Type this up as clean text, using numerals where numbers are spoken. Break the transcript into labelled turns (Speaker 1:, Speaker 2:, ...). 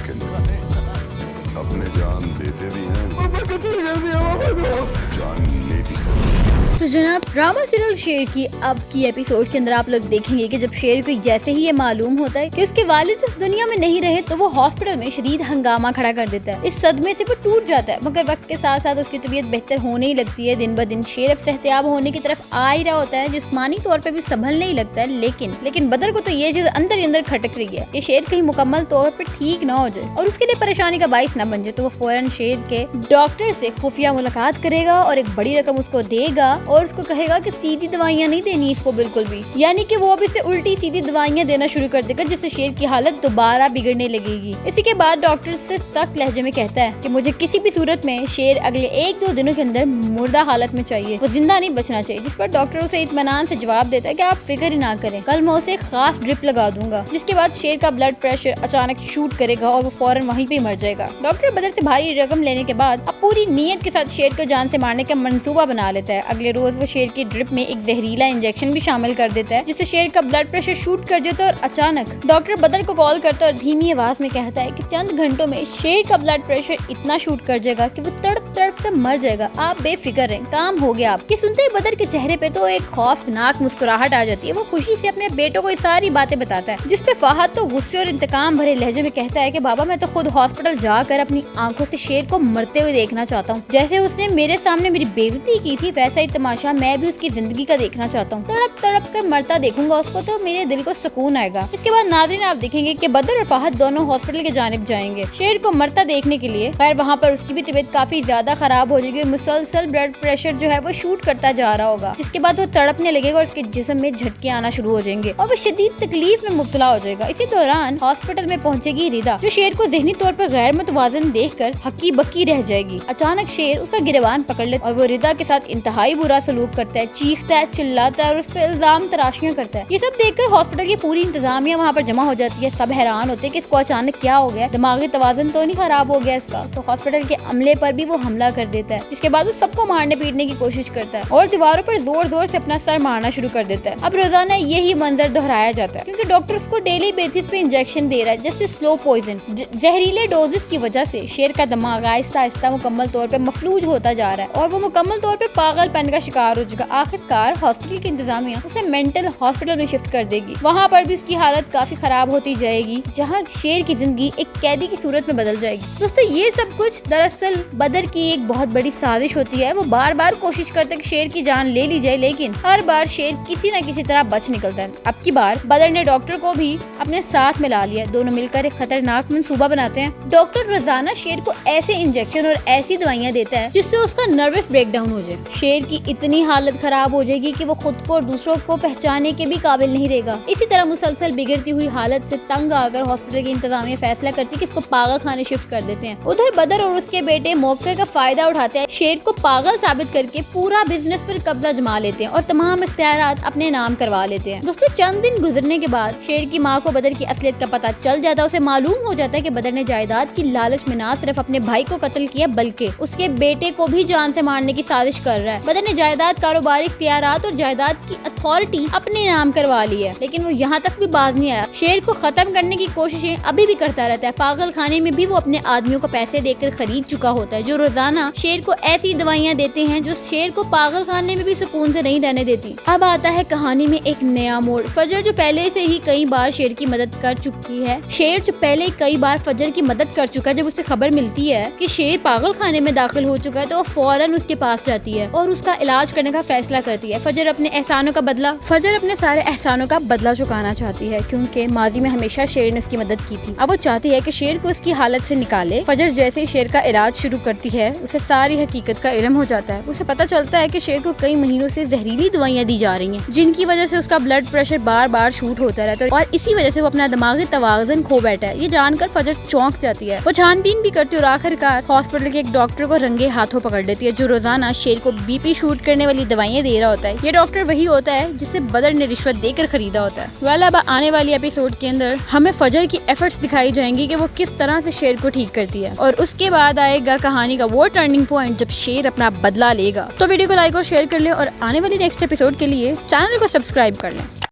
Speaker 1: लेकिन अपने जान देते भी हैं, जान ले भी सकते हैं।
Speaker 2: तो जनाब ड्रामा सीरियल शेर की अब की एपिसोड के अंदर आप लोग देखेंगे कि जब शेर को जैसे ही ये मालूम होता है कि उसके वालिद इस दुनिया में नहीं रहे तो वो हॉस्पिटल में शदीद हंगामा खड़ा कर देता है। इस सदमे से वो टूट जाता है, मगर वक्त के साथ साथ उसकी तबीयत बेहतर होने ही लगती है। दिन ब दिन शेर अब सेहतियाब होने की तरफ आ ही रहा होता है, जिस्मानी तौर पर भी संभलने ही लगता है। लेकिन बदर को तो ये चीज अंदर ही अंदर खटक रही है कि शेर कहीं मुकम्मल तौर पर ठीक ना हो जाए और उसके लिए परेशानी का बाइस न बन जाए। तो वो फौरन शेर के डॉक्टर से खुफिया मुलाकात करेगा और एक बड़ी रकम उसको देगा और उसको कहेगा कि सीधी दवाइयाँ नहीं देनी इसको बिल्कुल भी, यानी कि वो अब इसे उल्टी सीधी दवाइयाँ देना शुरू कर देगा, जिससे शेर की हालत दोबारा बिगड़ने लगेगी। इसी के बाद डॉक्टर से सख्त लहजे में कहता है कि मुझे किसी भी सूरत में शेर अगले 1-2 दिनों के अंदर मुर्दा हालत में चाहिए, वो जिंदा नहीं बचना चाहिए। जिस पर डॉक्टर उसे इत्मीनान से जवाब देता है कि आप फिक्र ही ना करें, कल मैं उसे एक खास ड्रिप लगा दूंगा। जिसके बाद शेर का ब्लड प्रेशर अचानक शूट करेगा और वो फौरन वहीं पे मर जाएगा। डॉक्टर बदर से भारी रकम लेने के बाद अब पूरी नीयत के साथ शेर को जान से मारने का मंसूबा बना लेता है। अगले रोज वो शेर की ड्रिप में एक जहरीला इंजेक्शन भी शामिल कर देता है, जिससे शेर का ब्लड प्रेशर शूट कर देता है। और अचानक डॉक्टर बदर को कॉल करता है और धीमी आवाज में कहता है कि चंद घंटों में शेर का ब्लड प्रेशर इतना शूट कर जाएगा कि वो तड़प तड़प कर मर जाएगा, आप बेफिक्र रहें, काम हो गया आपके। सुनते ही बदर के चेहरे पे तो एक खौफनाक मुस्कुराहट आ जाती है। वो खुशी से अपने बेटों को ये सारी बातें बताता है, जिसपे फहद तो गुस्से और इंतकाम भरे लहजे में कहता है कि बाबा मैं तो खुद हॉस्पिटल जाकर अपनी आंखों से शेर को मरते हुए देखना चाहता हूँ। जैसे उसने मेरे सामने मेरी बेइज्जती की थी वैसा ही तमाशा मैं भी उसकी जिंदगी का देखना चाहता हूँ। तड़प तड़प कर मरता देखूंगा उसको तो मेरे दिल को सुकून आएगा। इसके बाद नाज़रीन आप देखेंगे कि बदर और फहद दोनों हॉस्पिटल की जानिब जाएंगे शेर को मरता देखने के लिए। खैर वहाँ पर उसकी भी तबीयत काफी ज्यादा खराब हो जाएगी, मुसलसल ब्लड प्रेशर जो है वो शूट करता जा रहा होगा, जिसके बाद वो तड़पने लगेगा और उसके जिस्म में झटके आना शुरू हो जाएंगे और वो शदीद तकलीफ में मुब्तला हो जाएगा। इसी दौरान हॉस्पिटल में पहुंचेगी रिदा, जो शेर को ज़हनी तौर पर गैर मुतवाज़िन देखकर हक्की बक्की रह जाएगी। अचानक शेर उसका गिरबान पकड़ लेता और वो रिदा के साथ इंतहाई बुरा सलूक करता है, चीखता है, चिल्लाता है और उस पर इल्जाम तराशियां करता है। ये सब देखकर हॉस्पिटल की पूरी इंतजामिया वहाँ पर जमा हो जाती है। सब हैरान होते हैं कि इसको अचानक क्या हो गया, दिमागी तवाज़ुन तो नहीं खराब हो गया इसका। तो हॉस्पिटल के अमले पर भी वो हमला कर देता है, जिसके बाद वो सबको मारने पीटने की कोशिश करता है और दीवारों पर जोर जोर से अपना सर मारना शुरू कर देता है। अब रोजाना यही मंजर दोहराया जाता है क्योंकि डॉक्टर उसको डेली बेसिस पे इंजेक्शन दे रहा है, जैसे स्लो पॉइजन। जहरीले डोजेस की वजह से शेर का दिमाग आहिस्ता आहिस्ता मुकम्मल तौर पे मफलूज होता जा रहा है और वो मुकम्मल तौर पे पागलपन का शिकार हो जाएगा। आखिरकार हॉस्पिटल की इंतजामिया उसे मेंटल हॉस्पिटल में शिफ्ट कर देगी। वहाँ पर भी उसकी हालत काफी खराब होती जाएगी, जहाँ शेर की जिंदगी एक कैदी की सूरत में बदल जाएगी। दोस्तों ये सब कुछ दरअसल बदर की एक बहुत बड़ी साजिश होती है। वो बार बार कोशिश करता है कि शेर की जान ले ली जाए, लेकिन हर बार शेर किसी न किसी तरह बच निकलता है। अब की बार बदर ने डॉक्टर को भी अपने साथ मिला लिया। दोनों मिलकर एक खतरनाक मंसूबा बनाते हैं। डॉक्टर रोजाना शेर को ऐसे इंजेक्शन और ऐसी दवाइयाँ देता है जिससे उसका नर्वस ब्रेकडाउन हो जाए। शेर की इतनी हालत खराब हो जाएगी कि वो खुद को और दूसरों को पहचानने के भी काबिल नहीं रहेगा। इसी तरह मुसलसल बिगड़ती हुई हालत से तंग आकर हॉस्पिटल की इंतजामिया फैसला करती है कि इसको पागल खाने शिफ्ट कर देते हैं। उधर बदर और उसके बेटे मौके का फायदा उठाते हैं, शेर को पागल साबित करके पूरा बिजनेस पर कब्जा जमा लेते हैं और तमाम इख्तियारात अपने नाम करवा लेते हैं। दोस्तों चंद दिन गुजरने के बाद शेर की माँ को बदर की असलियत का पता चल जाता है। उसे मालूम हो जाता है कि बदर ने जायदाद की लालच में ना सिर्फ अपने भाई को कत्ल किया बल्कि उसके बेटे को भी जान से मारने की साजिश कर रहा है। बदर ने जायदाद, कारोबारी इख्तियारात और जायदाद की अथॉरिटी अपने नाम करवा ली है, लेकिन वो यहाँ तक भी बाज नहीं आया। शेर को खत्म करने की कोशिशें अभी भी करता रहता है। पागल खाने में भी वो अपने आदमियों को पैसे देकर खरीद चुका होता है, जो रोजाना शेर को ऐसी दवाइयाँ देते हैं जो शेर को पागल खाने में भी सुकून से नहीं रहने देती। अब आता है कहानी में एक नया मोड़। फजर जो पहले से ही कई बार शेर की मदद कर चुकी है, शेर जो पहले कई बार फजर की मदद कर चुका है, जब उसे खबर मिलती है कि शेर पागल खाने में दाखिल हो चुका है तो वो फौरन उसके पास जाती है और उसका इलाज करने का फैसला करती है। फजर अपने सारे एहसानों का बदला चुकाना चाहती है क्योंकि माजी में हमेशा शेर ने उसकी मदद की थी। अब वो चाहती है कि शेर को उसकी हालत से निकाले। फजर जैसे ही शेर का इलाज शुरू करती है उसे सारी हकीकत का इल्म हो जाता है। उसे पता चलता है कि शेर को कई महीनों से जहरीली दवाइयाँ दी जा रही हैं, जिनकी वजह से उसका ब्लड प्रेशर बार बार शूट होता रहता है और इसी वजह से वो अपना दिमागी तवाज़ुन खो बैठा है। ये जानकर फजर चौंक जाती है। वो छानबीन भी करती है और आखिरकार हॉस्पिटल के एक डॉक्टर को रंगे हाथों पकड़ लेती है, जो रोजाना शेर को बीपी शूट करने वाली दवाइयाँ दे रहा होता है। ये डॉक्टर वही होता है जिसे बदर ने रिश्वत देकर खरीदा होता है। वेल अब आने वाली एपिसोड के अंदर हमें फजर की एफर्ट्स दिखाई जाएंगी कि वो किस तरह से शेर को ठीक करती है और उसके बाद आएगा कहानी का वो टर्निंग पॉइंट जब शेर अपना बदला लेगा। तो वीडियो को लाइक और शेयर कर ले और आने वाली नेक्स्ट एपिसोड के लिए चैनल को सब्सक्राइब कर लें।